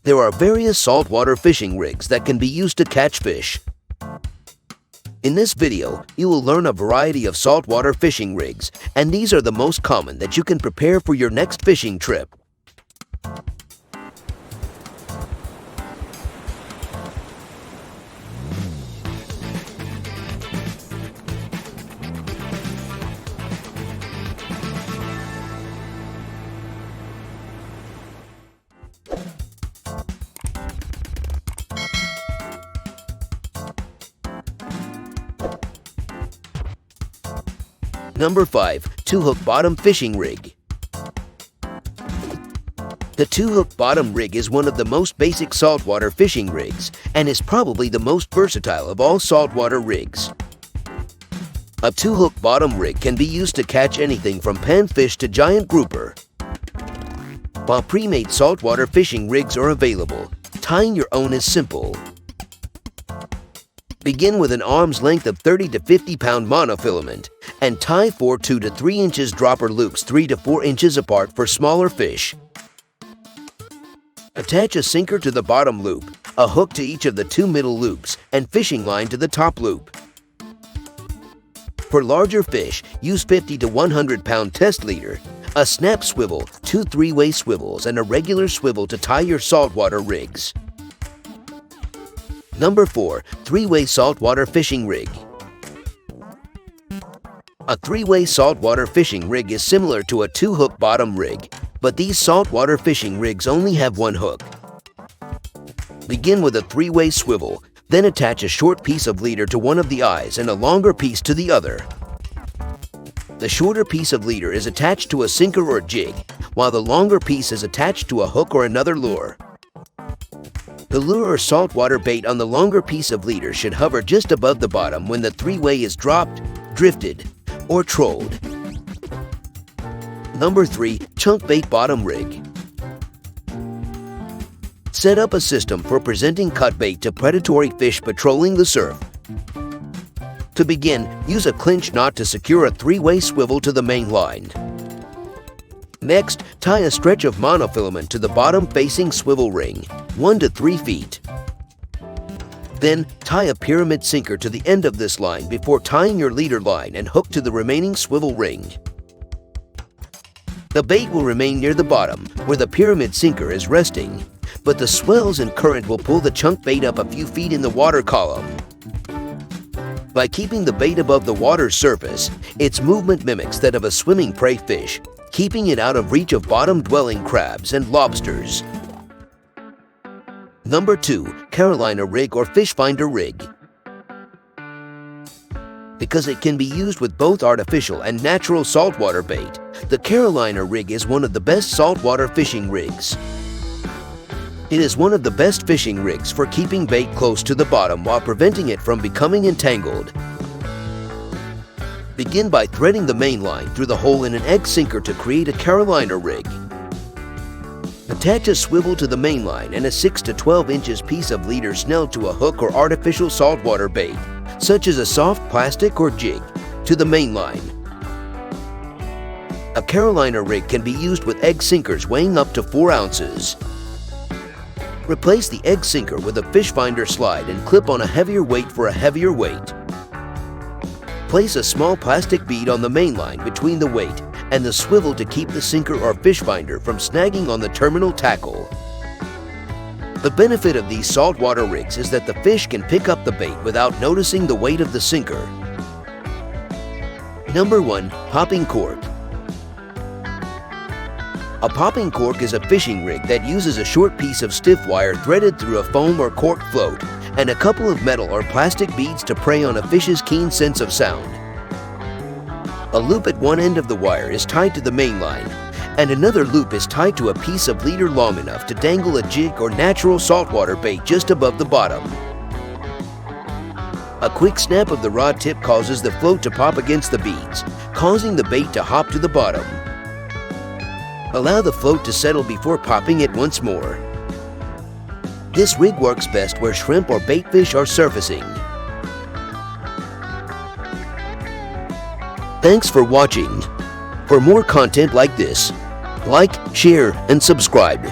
There are various saltwater fishing rigs that can be used to catch fish. In this video, you will learn a variety of saltwater fishing rigs, and these are the most common that you can prepare for your next fishing trip. Number 5. Two-hook bottom fishing rig. The two-hook bottom rig is one of the most basic saltwater fishing rigs and is probably the most versatile of all saltwater rigs. A two-hook bottom rig can be used to catch anything from panfish to giant grouper. While pre-made saltwater fishing rigs are available, tying your own is simple. Begin with an arm's length of 30 to 50 pound monofilament and tie 4 2 to 3 inches dropper loops 3 to 4 inches apart for smaller fish. Attach a sinker to the bottom loop, a hook to each of the 2 middle loops, and fishing line to the top loop. For larger fish, use 50 to 100 pound test leader, a snap swivel, 2 3-way swivels, and a regular swivel to tie your saltwater rigs. Number 4. 3-way saltwater fishing rig. A 3-way saltwater fishing rig is similar to a 2-hook bottom rig, but these saltwater fishing rigs only have 1 hook. Begin with a 3-way swivel, then attach a short piece of leader to one of the eyes and a longer piece to the other. The shorter piece of leader is attached to a sinker or jig, while the longer piece is attached to a hook or another lure. The lure or saltwater bait on the longer piece of leader should hover just above the bottom when the 3-way is dropped, drifted, or trolled. Number 3. Chunk bait bottom rig. Set up a system for presenting cut bait to predatory fish patrolling the surf. To begin, use a clinch knot to secure a 3-way swivel to the main line. Next, tie a stretch of monofilament to the bottom-facing swivel ring, 1 to 3 feet. Then, tie a pyramid sinker to the end of this line before tying your leader line and hook to the remaining swivel ring. The bait will remain near the bottom, where the pyramid sinker is resting, but the swells and current will pull the chunk bait up a few feet in the water column. By keeping the bait above the water's surface, its movement mimics that of a swimming prey fish, keeping it out of reach of bottom-dwelling crabs and lobsters. Number 2. Carolina rig or fish finder rig. Because it can be used with both artificial and natural saltwater bait, the Carolina rig is one of the best saltwater fishing rigs. It is one of the best fishing rigs for keeping bait close to the bottom while preventing it from becoming entangled. Begin by threading the main line through the hole in an egg sinker to create a Carolina rig. Attach a swivel to the main line and a 6 to 12 inches piece of leader snelled to a hook or artificial saltwater bait, such as a soft plastic or jig, to the main line. A Carolina rig can be used with egg sinkers weighing up to 4 ounces. Replace the egg sinker with a fish finder slide and clip on a heavier weight for a heavier weight. Place a small plastic bead on the main line between the weight and the swivel to keep the sinker or fish finder from snagging on the terminal tackle. The benefit of these saltwater rigs is that the fish can pick up the bait without noticing the weight of the sinker. Number 1. Popping cork. A popping cork is a fishing rig that uses a short piece of stiff wire threaded through a foam or cork float and a couple of metal or plastic beads to prey on a fish's keen sense of sound. A loop at one end of the wire is tied to the main line, and another loop is tied to a piece of leader long enough to dangle a jig or natural saltwater bait just above the bottom. A quick snap of the rod tip causes the float to pop against the beads, causing the bait to hop to the bottom. Allow the float to settle before popping it once more. This rig works best where shrimp or bait fish are surfacing. Thanks for watching. For more content like this, like, share, and subscribe.